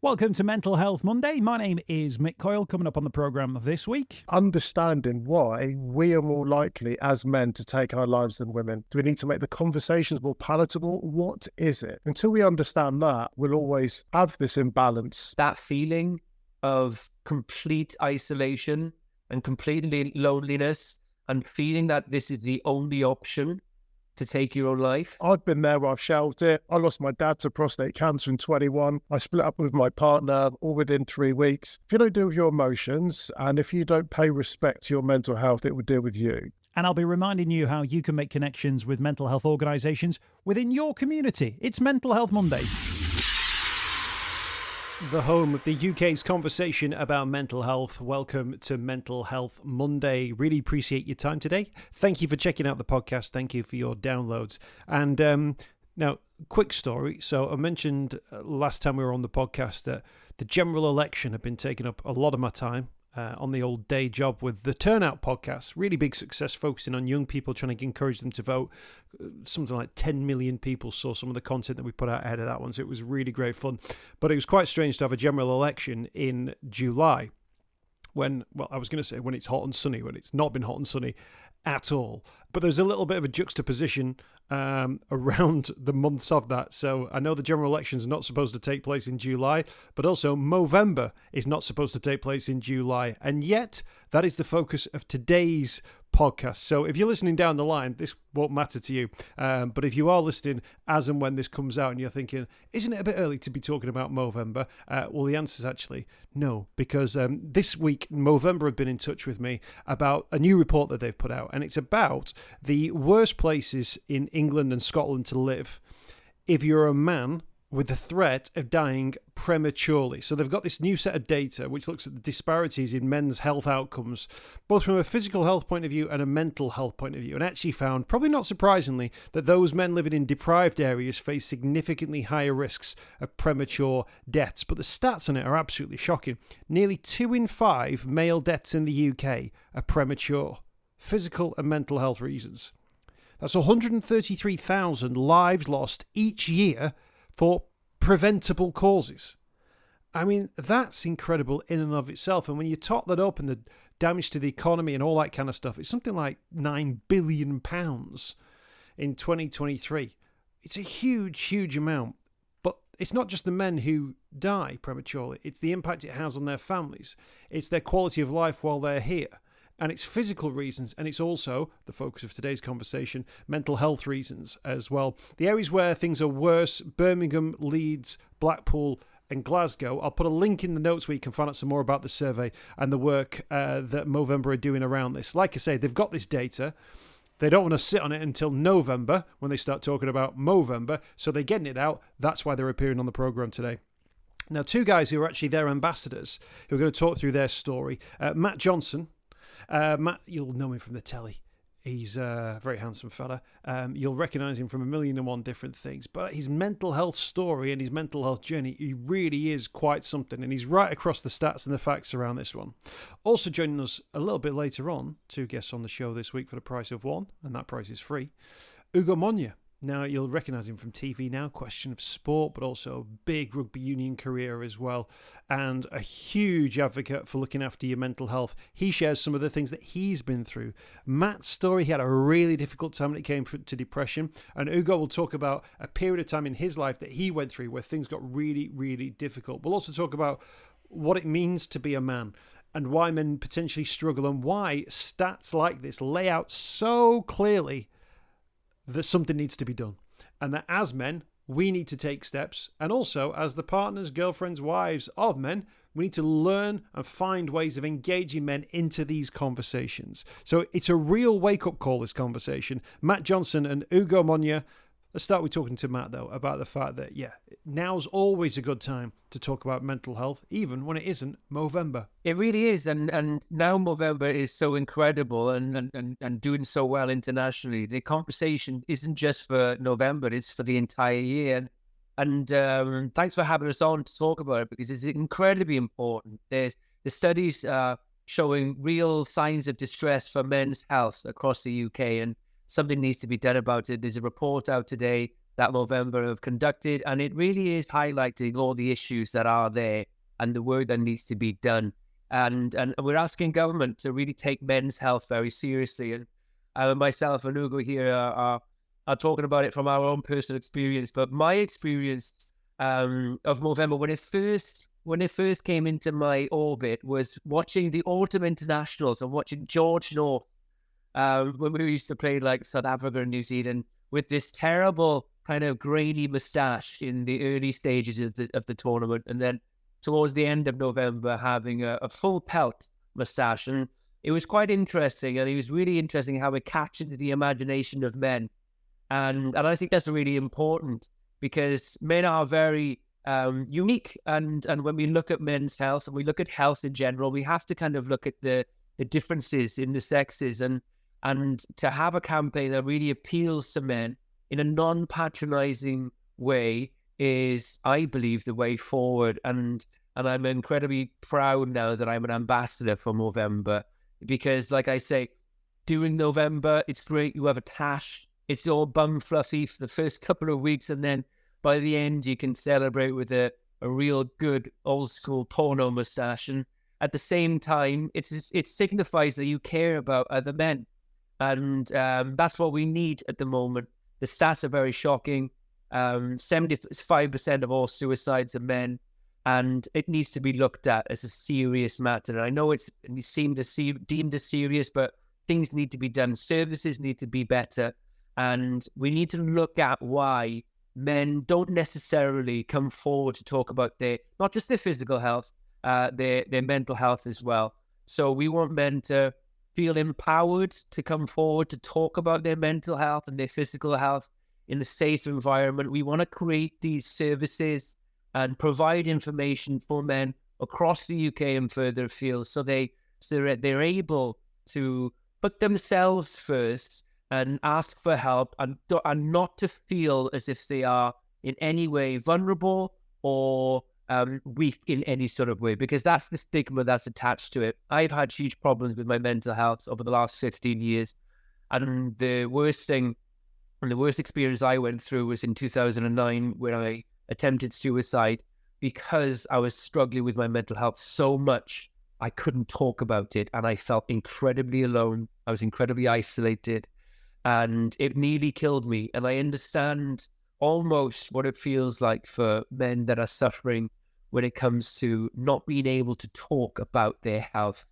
Welcome to Mental Health Monday. My name is Mick Coyle. Coming up on the programme this week, understanding why we are more likely as men to take our lives than women. Do we need to make the conversations more palatable? What is it? Until we understand that, we'll always have this imbalance. That feeling of complete isolation and complete loneliness and feeling that this is the only option to take your own life. I've been there where I've shelved it. I lost my dad to prostate cancer in 21. I split up with my partner all within 3 weeks. If you don't deal with your emotions and if you don't pay respect to your mental health, it will deal with you. and I'll be reminding you how you can make connections with mental health organisations within your community. It's Mental Health Monday. The home of the UK's conversation about mental health. Welcome to Mental Health Monday. Really appreciate your time today. Thank you for checking out the podcast. Thank you for your downloads. And now, quick story. So I mentioned last time we were on the podcast that the general election had been taking up a lot of my time on the old day job with the Turnout podcast. Really big success, focusing on young people, trying to encourage them to vote. Something like 10 million people saw some of the content that we put out ahead of that one, so it was really great fun. But it was quite strange to have a general election in July when, well, I was going to say when it's hot and sunny, when it's not been hot and sunny at all. But there's a little bit of a juxtaposition around the months of that. So I know the general election is not supposed to take place in July, but also Movember is not supposed to take place in July. And yet that is the focus of today's podcast. So if you're listening down the line, this won't matter to you. But if you are listening as and when this comes out and you're thinking, isn't it a bit early to be talking about Movember? Well, the answer is actually no, because this week Movember have been in touch with me about a new report that they've put out, and it's about the worst places in England and Scotland to live if you're a man with the threat of dying prematurely. So they've got this new set of data which looks at the disparities in men's health outcomes, both from a physical health point of view and a mental health point of view, and actually found, probably not surprisingly, that those men living in deprived areas face significantly higher risks of premature deaths. But the stats on it are absolutely shocking. Nearly 2 in 5 male deaths in the UK are premature. Physical and mental health reasons. That's 133,000 lives lost each year for preventable causes. I mean, that's incredible in and of itself. And when you top that up and the damage to the economy and all that kind of stuff, it's something like £9 billion in 2023. It's a huge, huge amount. But it's not just the men who die prematurely. It's the impact it has on their families. It's their quality of life while they're here. And it's physical reasons, and it's also, the focus of today's conversation, mental health reasons as well. The areas where things are worse, Birmingham, Leeds, Blackpool and Glasgow. I'll put a link in the notes where you can find out some more about the survey and the work that Movember are doing around this. Like I say, they've got this data. They don't want to sit on it until November when they start talking about Movember, so they're getting it out. That's why they're appearing on the programme today. Now, two guys who are actually their ambassadors who are going to talk through their story. Matt Johnson. Matt, you'll know him from the telly. He's a very handsome fella. You'll recognise him from 1,000,001 different things. But his mental health story and his mental health journey, he really is quite something. And he's right across the stats and the facts around this one. Also joining us a little bit later on, two guests on the show this week for the price of one, and that price is free. Ugo Monye. Now, you'll recognise him from TV Now, Question of Sport, but also a big rugby union career as well, and a huge advocate for looking after your mental health. He shares some of the things that he's been through. Matt's story, he had a really difficult time when it came to depression, and Ugo will talk about a period of time in his life that he went through where things got really, really difficult. We'll also talk about what it means to be a man, and why men potentially struggle, and why stats like this lay out so clearly that something needs to be done, and that as men, we need to take steps, and also as the partners, girlfriends, wives of men, we need to learn and find ways of engaging men into these conversations. So it's a real wake-up call, this conversation. Matt Johnson and Ugo Monye. Let's start with talking to Matt, though, about the fact that, now's always a good time to talk about mental health, even when it isn't Movember. It really is. And now Movember is so incredible and doing so well internationally. The conversation isn't just for November, it's for the entire year. And thanks for having us on to talk about it, because it's incredibly important. There's the studies showing real signs of distress for men's health across the UK, and something needs to be done about it. There's a report out today that Movember have conducted, and it really is highlighting all the issues that are there and the work that needs to be done. And we're asking government to really take men's health very seriously. And myself and Ugo here are talking about it from our own personal experience. But my experience of Movember, when it first came into my orbit, was watching the Autumn Internationals and watching George North when we used to play like South Africa and New Zealand, with this terrible kind of grainy moustache in the early stages of the tournament, and then towards the end of November having a full pelt moustache. And it was quite interesting, and it was really interesting how it captured the imagination of men. And I think that's really important, because men are very unique. And when we look at men's health and we look at health in general, we have to kind of look at the differences in the sexes, and to have a campaign that really appeals to men in a non-patronizing way is, I believe, the way forward. And I'm incredibly proud now that I'm an ambassador for Movember, because, like I say, during November, it's great. You have a tash. It's all bum fluffy for the first couple of weeks, and then by the end, you can celebrate with a real good old school porno moustache. And at the same time, it signifies that you care about other men. And that's what we need at the moment. The stats are very shocking. 75% of all suicides are men, and it needs to be looked at as a serious matter. And I know it's deemed as serious, but things need to be done. Services need to be better, and we need to look at why men don't necessarily come forward to talk about not just their physical health, their mental health as well. So we want men to feel empowered to come forward to talk about their mental health and their physical health in a safe environment. We want to create these services and provide information for men across the UK and further afield, so they're able to put themselves first and ask for help, and not to feel as if they are in any way vulnerable or weak in any sort of way, because that's the stigma that's attached to it. I've had huge problems with my mental health over the last 15 years. And the worst experience I went through was in 2009, when I attempted suicide, because I was struggling with my mental health so much. I couldn't talk about it, and I felt incredibly alone. I was incredibly isolated, and it nearly killed me. And I understand almost what it feels like for men that are suffering when it comes to not being able to talk about their health,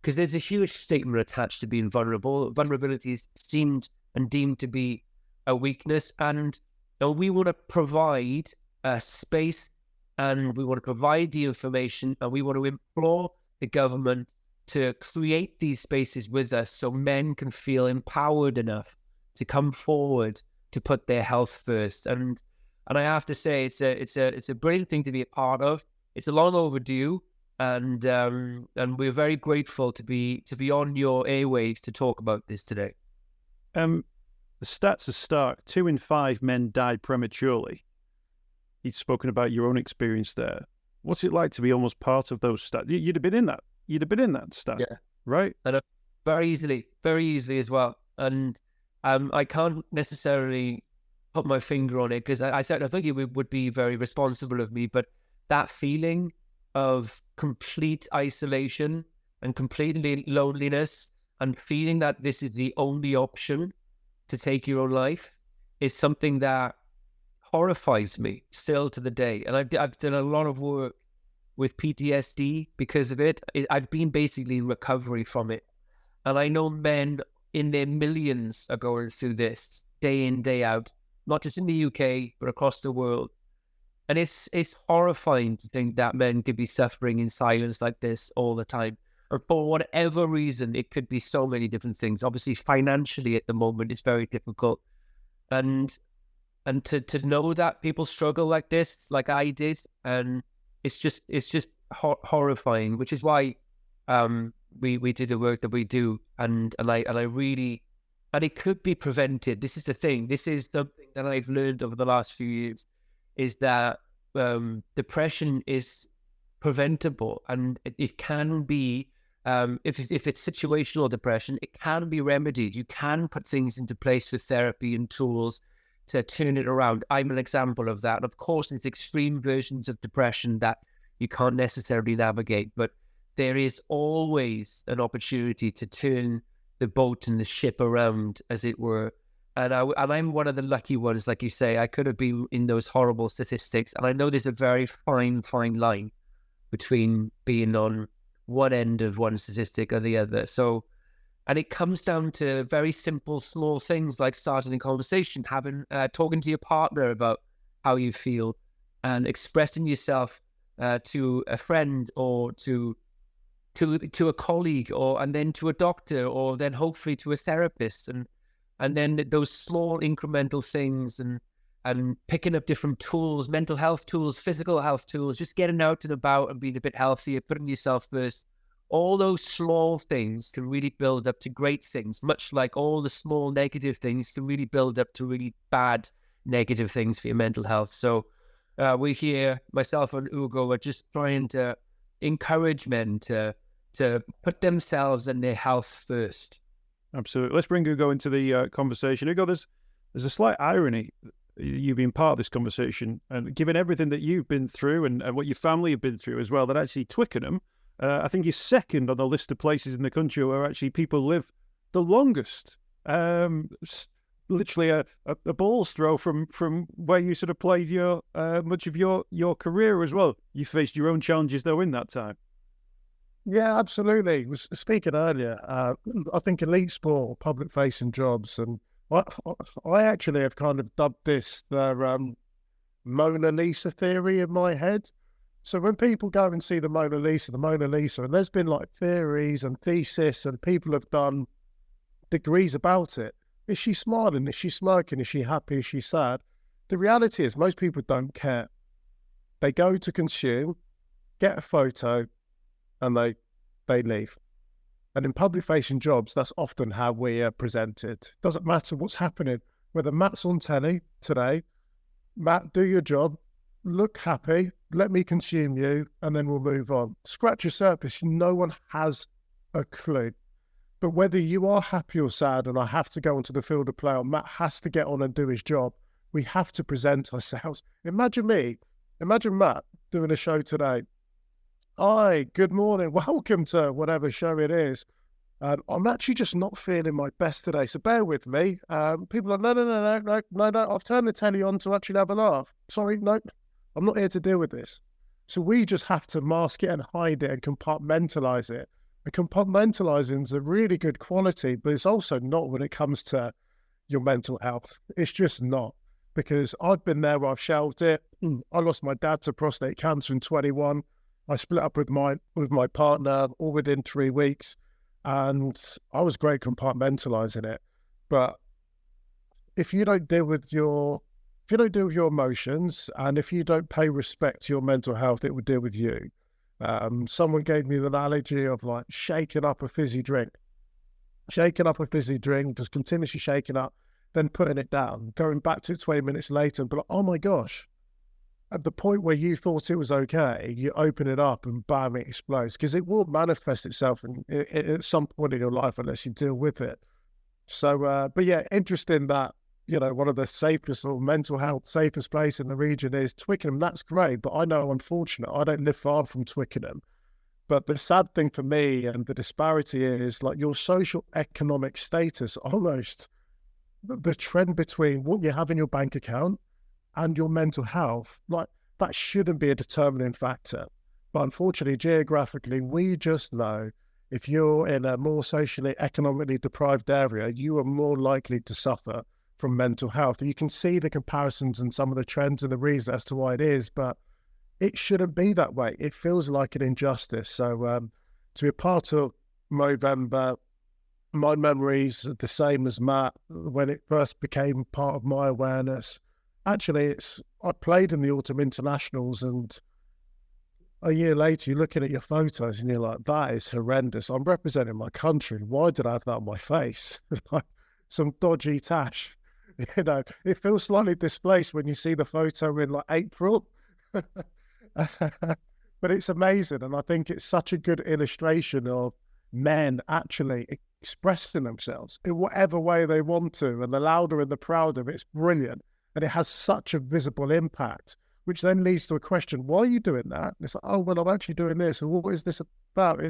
because there's a huge stigma attached to being vulnerable. Vulnerability is deemed to be a weakness, and we want to provide a space, and we want to provide the information, and we want to implore the government to create these spaces with us, so men can feel empowered enough to come forward to put their health first. And I have to say, it's a brilliant thing to be a part of. It's a long overdue, and we're very grateful to be on your airwaves to talk about this today. The stats are stark. 2 in 5 men died prematurely. You've spoken about your own experience there. What's it like to be almost part of those stats? You'd have been in that. You'd have been in that stat, yeah, right? And very easily as well. And I can't necessarily put my finger on it, because I think it would be very responsible of me, but that feeling of complete isolation and complete loneliness, and feeling that this is the only option to take your own life, is something that horrifies me still to the day. And I've done a lot of work with PTSD because of it. I've been basically in recovery from it. And I know men in their millions are going through this day in, day out, not just in the UK, but across the world. And it's horrifying to think that men could be suffering in silence like this all the time. Or for whatever reason, it could be so many different things. Obviously, financially at the moment, it's very difficult. And to know that people struggle like this, like I did, and it's just horrifying, which is why we do the work that we do. And I really, and it could be prevented. This is the thing. This is something that I've learned over the last few years, is that depression is preventable, and it can be, if it's situational depression, it can be remedied. You can put things into place with therapy and tools to turn it around. I'm an example of that. Of course, it's extreme versions of depression that you can't necessarily navigate, but there is always an opportunity to turn the boat and the ship around, as it were. And I'm one of the lucky ones, like you say. I could have been in those horrible statistics. And I know there's a very fine line between being on one end of one statistic or the other. So, and it comes down to very simple, small things like starting a conversation, talking to your partner about how you feel, and expressing yourself to a friend or to a colleague, and then to a doctor, or then hopefully to a therapist, and then those small incremental things, and picking up different tools, mental health tools, physical health tools, just getting out and about and being a bit healthier, putting yourself first. All those small things can really build up to great things, much like all the small negative things can really build up to really bad negative things for your mental health. So we here, myself and Ugo, are just trying to encourage men to put themselves and their health first. Absolutely. Let's bring Ugo into the conversation. Ugo, there's a slight irony, you being part of this conversation, and given everything that you've been through and what your family have been through as well, that actually Twickenham, I think, is second on the list of places in the country where actually people live the longest. Literally a ball's throw from where you sort of played your much of your career as well. You faced your own challenges though in that time. Yeah, absolutely. Was speaking earlier, I think elite sport, public-facing jobs, and I actually have kind of dubbed this the Mona Lisa theory in my head. So when people go and see the Mona Lisa, and there's been like theories and thesis, and people have done degrees about it. Is she smiling? Is she smirking? Is she happy? Is she sad? The reality is most people don't care. They go to consume, get a photo, and they leave. And in public-facing jobs, that's often how we are presented. Doesn't matter what's happening. Whether Matt's on telly today, Matt, do your job, look happy, let me consume you, and then we'll move on. Scratch your surface. No one has a clue. But whether you are happy or sad, and I have to go onto the field of play, or Matt has to get on and do his job, we have to present ourselves. Imagine Matt doing a show today. Hi, good morning. Welcome to whatever show it is. I'm actually just not feeling my best today, so bear with me. People are, no, I've turned the telly on to actually have a laugh. Sorry, no, I'm not here to deal with this. So we just have to mask it and hide it and compartmentalize it. And compartmentalizing is a really good quality, but it's also not when it comes to your mental health. It's just not. Because I've been there where I've shelved it. I lost my dad to prostate cancer in 21. I split up with my partner all within 3 weeks, and I was great compartmentalizing it. But if you don't deal with your emotions, and if you don't pay respect to your mental health, it will deal with you. Someone gave me the analogy of like shaking up a fizzy drink, just continuously shaking up, then putting it down, going back to it 20 minutes later, and be like, oh my gosh. At the point where you thought it was okay, you open it up and bam, it explodes, because it will manifest itself at some point in your life unless you deal with it. So, but yeah, interesting that, one of the safest or mental health safest place in the region is Twickenham. That's great, but I know, unfortunately, I don't live far from Twickenham. But the sad thing for me and the disparity is like your social economic status, almost the trend between what you have in your bank account and your mental health, like that shouldn't be a determining factor. But unfortunately, geographically, we just know if you're in a more socially, economically deprived area, you are more likely to suffer from mental health. And you can see the comparisons and some of the trends and the reasons as to why it is, but it shouldn't be that way. It feels like an injustice. So to be a part of Movember, my memories are the same as Matt when it first became part of my awareness. Actually, I played in the Autumn Internationals, and a year later, you're looking at your photos and you're like, that is horrendous. I'm representing my country. Why did I have that on my face? Like some dodgy tash. It feels slightly displaced when you see the photo in like April. But it's amazing. And I think it's such a good illustration of men actually expressing themselves in whatever way they want to. And the louder and the prouder, it's brilliant. and it has such a visible impact, which then leads to a question, why are you doing that? And it's like, oh, well, I'm actually doing this. And what is this about?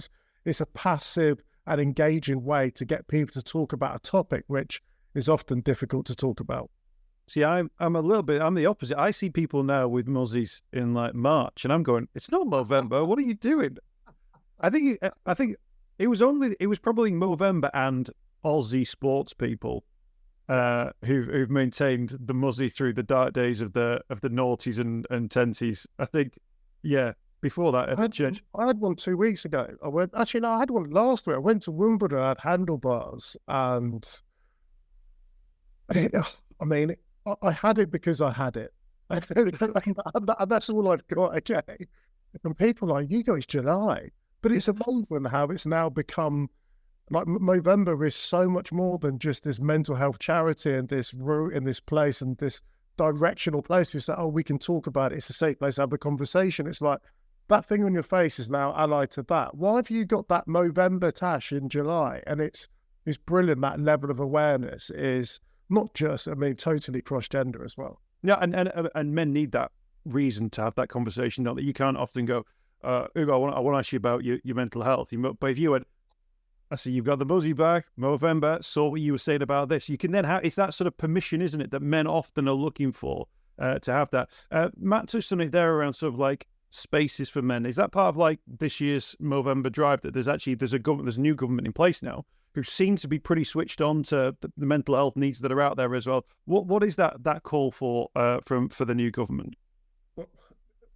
It's a passive and engaging way to get people to talk about a topic which is often difficult to talk about. See, I'm the opposite. I see people now with muzzies in like March, and I'm going, it's not Movember. What are you doing? I think it was probably Movember and Aussie sports people who've maintained the muzzy through the dark days of the noughties and tenties. I think, yeah. Before that, I had one 2 weeks ago. I had one last week. I went to Wimbledon. I had handlebars, and I mean, I had it because I had it. And that's all I've got, okay? And people are like, Ugo, it's July. But it's amazing how it's now become, like, Movember is so much more than just this mental health charity and this route in this place and this directional place. We say, oh, we can talk about it. It's a safe place to have the conversation. It's like, that thing on your face is now allied to that. Why have you got that Movember tash in July? And it's brilliant. That level of awareness is not just, totally cross-gender as well. Yeah, and men need that reason to have that conversation. Not that you can't often go, Ugo, I want to ask you about your mental health. But if you went, I see you've got the muzzy back, Movember, saw what you were saying about this. You can then have, it's that sort of permission, isn't it, that men often are looking for to have that. Matt touched on it there around sort of like spaces for men. Is that part of like this year's Movember drive, that there's a new government in place now who seem to be pretty switched on to the mental health needs that are out there as well? What is that call for the new government?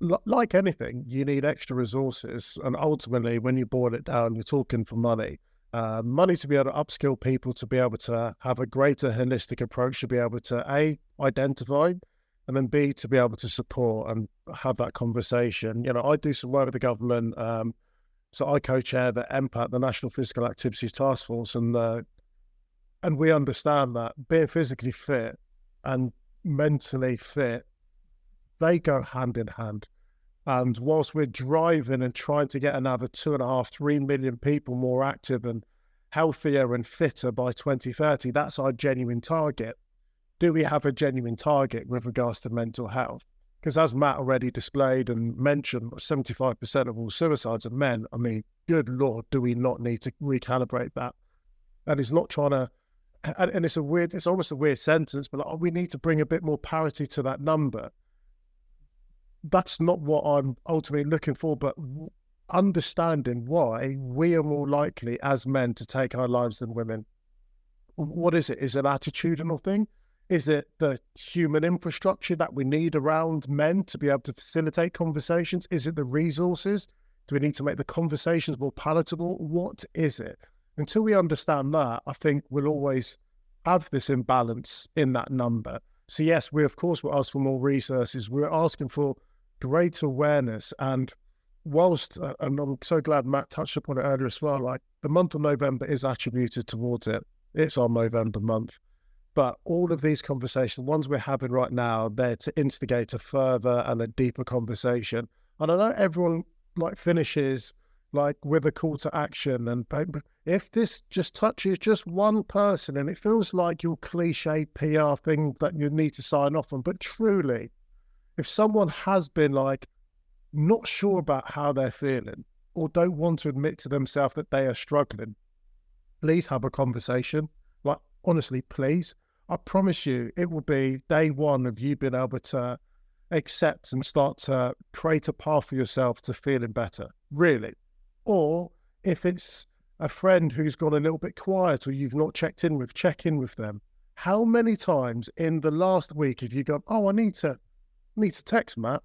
Like anything, you need extra resources, and ultimately, when you boil it down, you're talking for money. Money to be able to upskill people, to be able to have a greater holistic approach, to be able to A, identify, and then B, to be able to support and have that conversation. I do some work with the government. So I co-chair the MPAT, the National Physical Activities Task Force, and we understand that being physically fit and mentally fit, they go hand in hand. And whilst we're driving and trying to get another 2.5-3 million people more active and healthier and fitter by 2030, that's our genuine target. Do we have a genuine target with regards to mental health? Because as Matt already displayed and mentioned, 75% of all suicides are men. Good Lord, do we not need to recalibrate that? And it's not trying to, and it's almost a weird sentence, but like, we need to bring a bit more parity to that number. That's not what I'm ultimately looking for, but understanding why we are more likely as men to take our lives than women. What is it? Is it an attitudinal thing? Is it the human infrastructure that we need around men to be able to facilitate conversations? Is it the resources? Do we need to make the conversations more palatable? What is it? Until we understand that, I think we'll always have this imbalance in that number. So yes, we're asked for more resources. We're asking for greater awareness. And whilst, and I'm so glad Matt touched upon it earlier as well, like the month of November is attributed towards it. It's our Movember month. But all of these conversations, ones we're having right now, they're to instigate a further and a deeper conversation. And I know everyone finishes with a call to action. And if this just touches just one person, and it feels like your cliche PR thing that you need to sign off on, but truly, if someone has been not sure about how they're feeling or don't want to admit to themselves that they are struggling, please have a conversation. Honestly, please. I promise you, it will be day one of you being able to accept and start to create a path for yourself to feeling better, really. Or if it's a friend who's gone a little bit quiet or you've not check in with them. How many times in the last week have you gone, oh, I need to text Matt.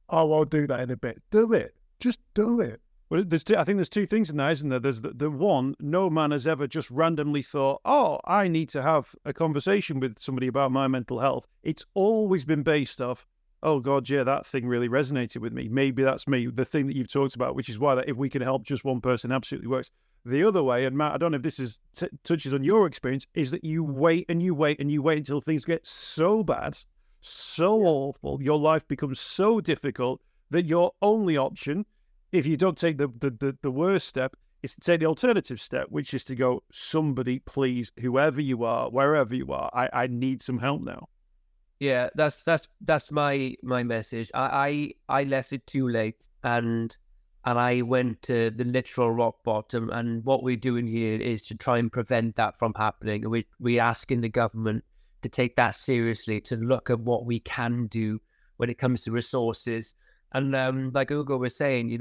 Oh, I'll do that in a bit. Do it. Just do it. Well, I think there's two things in there, isn't there? There's the one, no man has ever just randomly thought, oh, I need to have a conversation with somebody about my mental health. It's always been based off, oh, God, yeah, that thing really resonated with me. Maybe that's me, the thing that you've talked about, which is why that if we can help just one person, absolutely works. The other way, and Matt, I don't know if this touches on your experience, is that you wait and you wait and you wait until things get so bad, so awful, your life becomes so difficult that your only option, if you don't take the worst step, is to take the alternative step, which is to go, somebody please, whoever you are, wherever you are, I need some help now. Yeah, that's my message. I left it too late, and I went to the literal rock bottom. And what we're doing here is to try and prevent that from happening. We're asking the government to take that seriously, to look at what we can do when it comes to resources. And like Ugo was saying,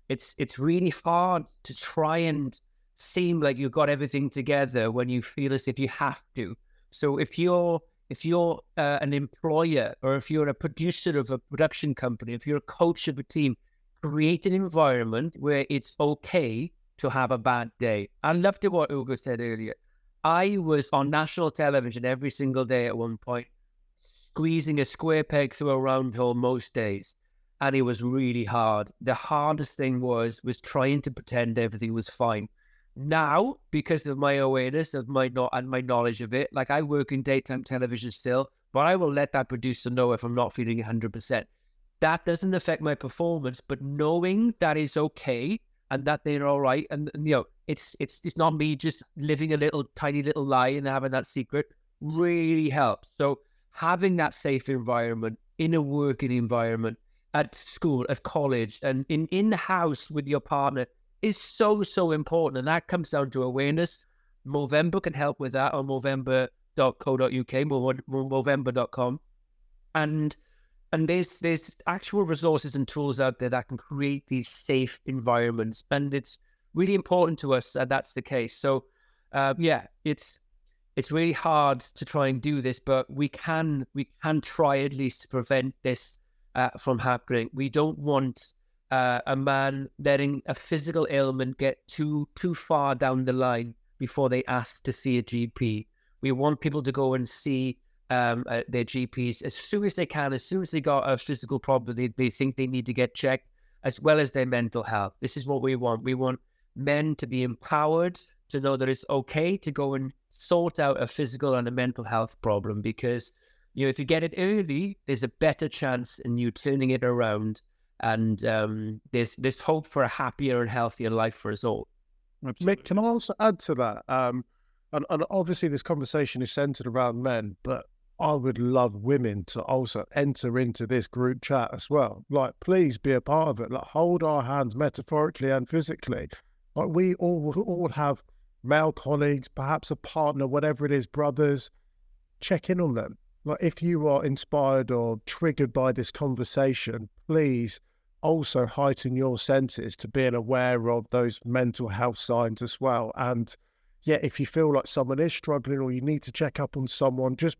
it's really hard to try and seem like you've got everything together when you feel as if you have to. So if you're an employer, or if you're a producer of a production company, if you're a coach of a team, create an environment where it's okay to have a bad day. I loved it what Ugo said earlier. I was on national television every single day at one point, squeezing a square peg through a round hole most days. And it was really hard. The hardest thing was trying to pretend everything was fine. Now, because of my awareness of my knowledge of it, like I work in daytime television still, but I will let that producer know if I'm not feeling 100%. That doesn't affect my performance, but knowing that it's okay and that they're all right, and it's not me just living a tiny little lie and having that secret, really helps. So having that safe environment in a working environment, at school, at college, and in the house with your partner is so, so important. And that comes down to awareness. Movember can help with that on movember.co.uk, movember.com. And there's actual resources and tools out there that can create these safe environments. And it's really important to us that that's the case. So, it's really hard to try and do this, but we can try at least to prevent this from happening. We don't want a man letting a physical ailment get too far down the line before they ask to see a GP. We want people to go and see their GPs as soon as they can, as soon as they got a physical problem they think they need to get checked, as well as their mental health. This is what we want. We want men to be empowered to know that it's okay to go and sort out a physical and a mental health problem, because if you get it early, there's a better chance in you turning it around, and there's hope for a happier and healthier life for us all. Absolutely. Mick, can I also add to that? And obviously this conversation is centered around men, but I would love women to also enter into this group chat as well. Like, please be a part of it. Like, hold our hands metaphorically and physically. Like, we all have male colleagues, perhaps a partner, whatever it is, brothers. Check in on them. Like, if you are inspired or triggered by this conversation, please also heighten your senses to being aware of those mental health signs as well. And if you feel like someone is struggling or you need to check up on someone, just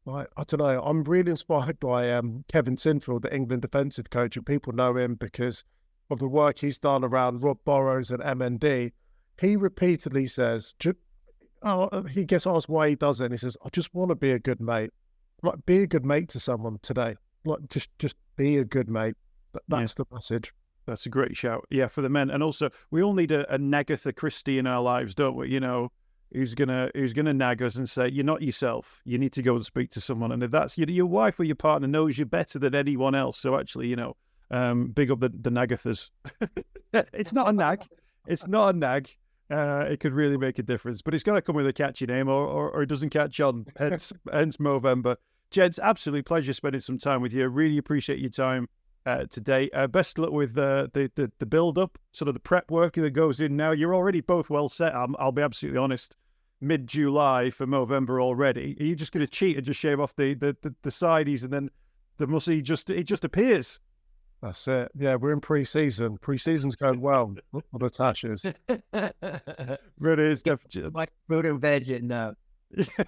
I don't know, I'm really inspired by Kevin Sinfield, the England defensive coach, and people know him because of the work he's done around Rob Burrows and MND. He repeatedly says, he gets asked why he does it, and he says, I just want to be a good mate. Like, be a good mate to someone today. Like, just be a good mate. That's the message. That's a great shout. Yeah, for the men. And also, we all need a Nagatha Christie in our lives, don't we? Who's gonna nag us and say, you're not yourself. You need to go and speak to someone. And if that's your wife or your partner knows you better than anyone else. So actually, big up the Nagathas. It's not a nag. It's not a nag. It could really make a difference. But it's got to come with a catchy name or it doesn't catch on. Hence Movember. Gents, absolute pleasure spending some time with you. Really appreciate your time today. Best of luck with the build-up, sort of the prep work that goes in now. You're already both well set. I'll be absolutely honest. Mid-July for Movember already. Are you just going to cheat and just shave off the sideys and then the muscle just appears? That's it. Yeah, we're in pre-season. Pre-season's going well. On the tashes. Really is. Like food and veg now.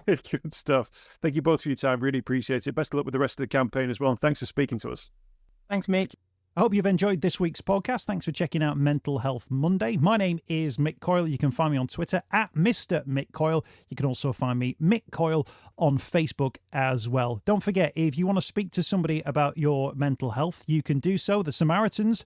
Good stuff. Thank you both for your time. Really appreciate it. Best of luck with the rest of the campaign as well. And thanks for speaking to us. Thanks, Mick. I hope you've enjoyed this week's podcast. Thanks for checking out Mental Health Monday. My name is Mick Coyle. You can find me on Twitter at Mr. Mick Coyle. You can also find me, Mick Coyle, on Facebook as well. Don't forget, if you want to speak to somebody about your mental health, you can do so. The Samaritans,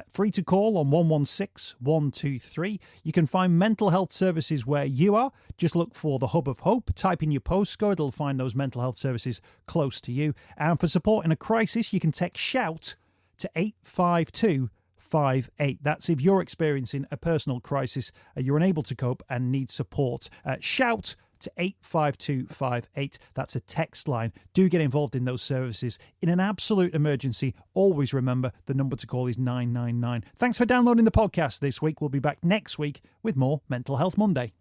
free to call on 116 123. You can find mental health services where you are. Just look for the Hub of Hope. Type in your postcode. It'll find those mental health services close to you. And for support in a crisis, you can text SHOUT to 85258. That's if you're experiencing a personal crisis, you're unable to cope and need support. Shout to 85258. That's a text line. Do get involved in those services. In an absolute emergency, always remember the number to call is 999. Thanks for downloading the podcast this week. We'll be back next week with more Mental Health Monday.